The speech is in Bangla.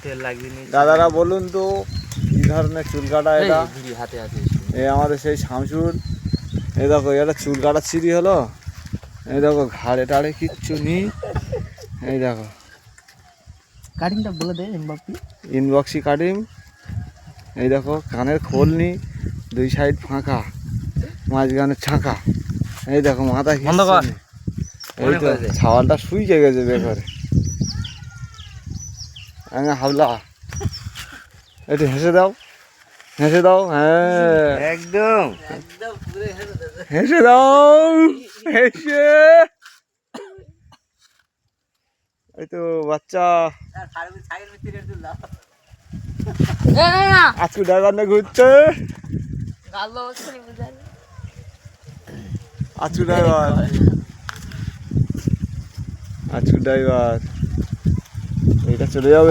তেল লাগবে নি। দাদারা বলুন তো কি ধরনের চুল কাটা এটা? হাতে হাতে এই আমাদের সেই শামসুর। এই দেখো এটা চুল কাটা ছিঁড়ি হলো। এই দেখো ঘাড়ে টাড়ে কিচ্ছু নেই। এই দেখো কাটিংটা বলে দে এমবাপ্পি। ইনবক্সি কাটিং। এই দেখো কানের খোল নি, দুই সাইড ফাঁকা, মাঝখানে ছাঁকা। এই দেখো মাথা বন্ধ কর। এই তো ছাওয়ালটা শুইকে গেছে বেঘরে। হাবলা একটু হেসে দাও, হেসে দাও। হ্যাঁ একদম হেসে দাও, হেসে। এই তো বাচ্চা আজকে ড্রাইভার না ঘুরছে। আজকে ড্রাইভার, আজকে ড্রাইভার। এটা চলে যাবে।